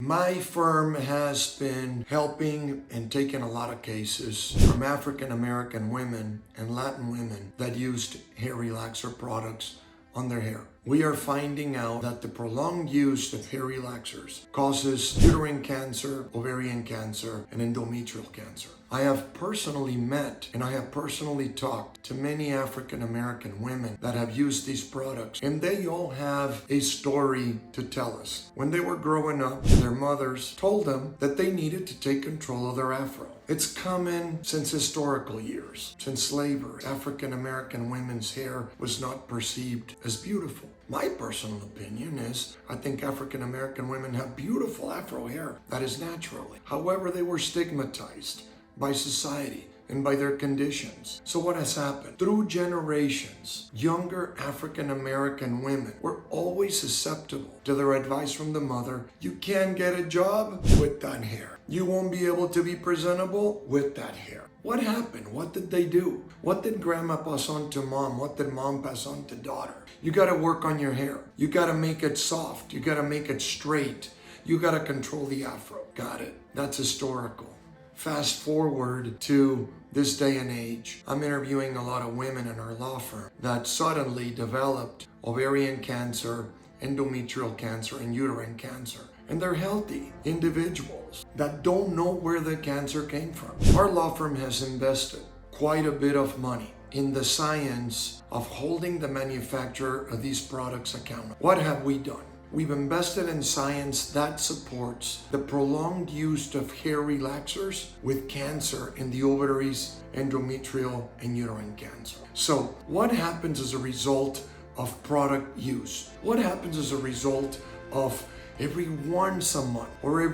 My firm has been helping and taking a lot of cases from African American women and Latin women that used hair relaxer products on their hair. We are finding out that the prolonged use of hair relaxers causes uterine cancer, ovarian cancer, and endometrial cancer. I have personally met and I have personally talked to many African American women that have used these products, and they all have a story to tell us. When they were growing up, their mothers told them that they needed to take control of their afro. It's common since historical years. Since slavery, African American women's hair was not perceived as beautiful. My personal opinion is I think African American women have beautiful afro hair that is naturally. However, they were stigmatized by society and by their conditions. So what has happened? Through generations, younger African American women were always susceptible to their advice from the mother. You can't get a job with that hair. You won't be able to be presentable with that hair. What happened? What did they do? What did grandma pass on to mom? What did mom pass on to daughter? You gotta work on your hair. You gotta make it soft. You gotta make it straight. You gotta control the afro. Got it. That's historical. Fast forward to this day and age, I'm interviewing a lot of women in our law firm that suddenly developed ovarian cancer, endometrial cancer, and uterine cancer. And they're healthy individuals that don't know where the cancer came from. Our law firm has invested quite a bit of money in the science of holding the manufacturer of these products accountable. What have we done? We've invested in science that supports the prolonged use of hair relaxers with cancer in the ovaries, endometrial, and uterine cancer. So what happens as a result of product use? What happens as a result of every once a month or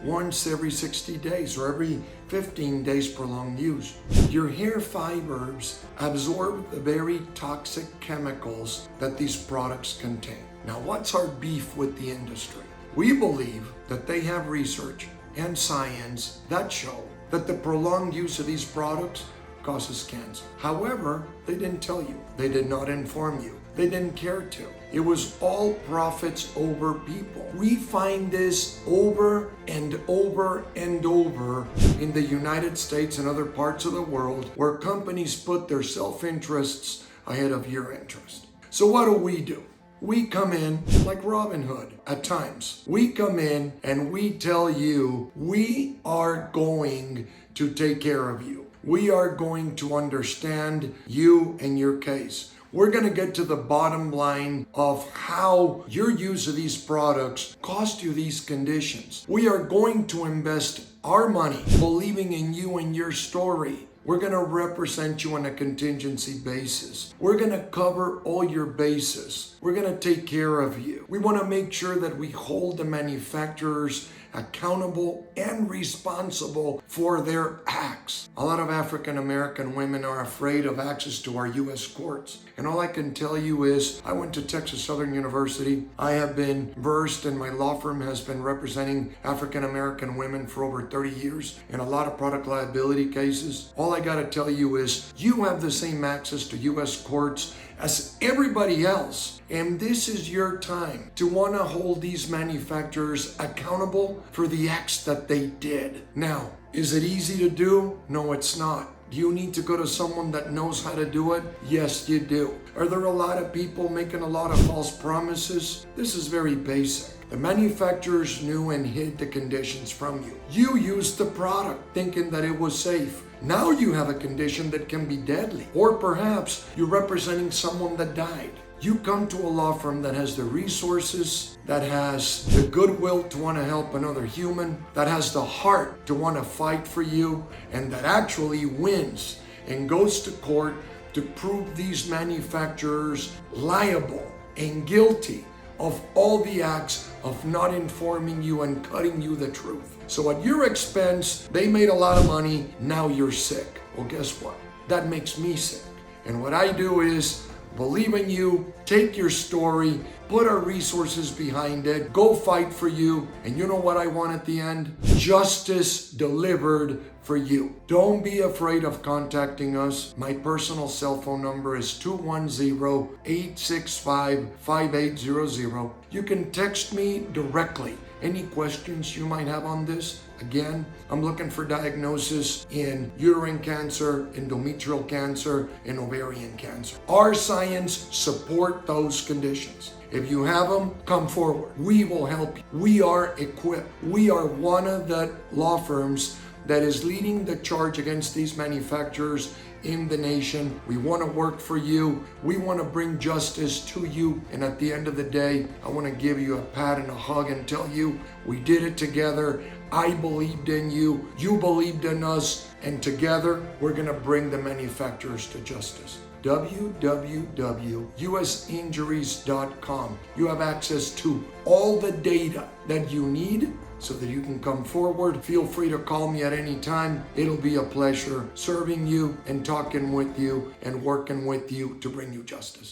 once every 60 days or every 15 days prolonged use? Your hair fibers absorb the very toxic chemicals that these products contain. Now, what's our beef with the industry? We believe that they have research and science that show that the prolonged use of these products causes cancer. However, they didn't tell you. They did not inform you. They didn't care to. It was all profits over people. We find this over and over and over in the United States and other parts of the world where companies put their self-interests ahead of your interest. So what do? We come in like Robin Hood at times. We come in and we tell you, we are going to take care of you. We are going to understand you and your case. We're going to get to the bottom line of how your use of these products cost you these conditions. We are going to invest our money believing in you and your story. We're going to represent you on a contingency basis. We're going to cover all your bases. We're going to take care of you. We want to make sure that we hold the manufacturers accountable and responsible for their acts. A lot of African American women are afraid of access to our U.S. courts. And all I can tell you is I went to Texas Southern University. I have been versed and my law firm has been representing African American women for over 30 years in a lot of product liability cases. All I got to tell you is you have the same access to U.S. courts as everybody else. And this is your time to want to hold these manufacturers accountable for the acts that they did. Now, is it easy to do? No, it's not. Do you need to go to someone that knows how to do it? Yes, you do. Are there a lot of people making a lot of false promises? This is very basic. The manufacturers knew and hid the conditions from you. You used the product thinking that it was safe. Now you have a condition that can be deadly. Or perhaps you're representing someone that died. You come to a law firm that has the resources, that has the goodwill to want to help another human, that has the heart to want to fight for you, and that actually wins and goes to court to prove these manufacturers liable and guilty of all the acts of not informing you and cutting you the truth. So at your expense, they made a lot of money, now you're sick. Well, guess what? That makes me sick. And what I do is believe in you, take your story, put our resources behind it, go fight for you, and you know what I want at the end? Justice delivered for you. Don't be afraid of contacting us. My personal cell phone number is 210-865-5800. You can text me directly. Any questions you might have on this? Again, I'm looking for diagnosis in uterine cancer, endometrial cancer, and ovarian cancer. Our science support those conditions. If you have them, come forward. We will help you. We are equipped. We are one of the law firms that is leading the charge against these manufacturers in the nation. We want to work for you. We want to bring justice to you. And at the end of the day, I want to give you a pat and a hug and tell you we did it together. I believed in you. You believed in us. And together, we're going to bring the manufacturers to justice. www.usinjuries.com. You have access to all the data that you need so that you can come forward. Feel free to call me at any time. It'll be a pleasure serving you and talking with you and working with you to bring you justice.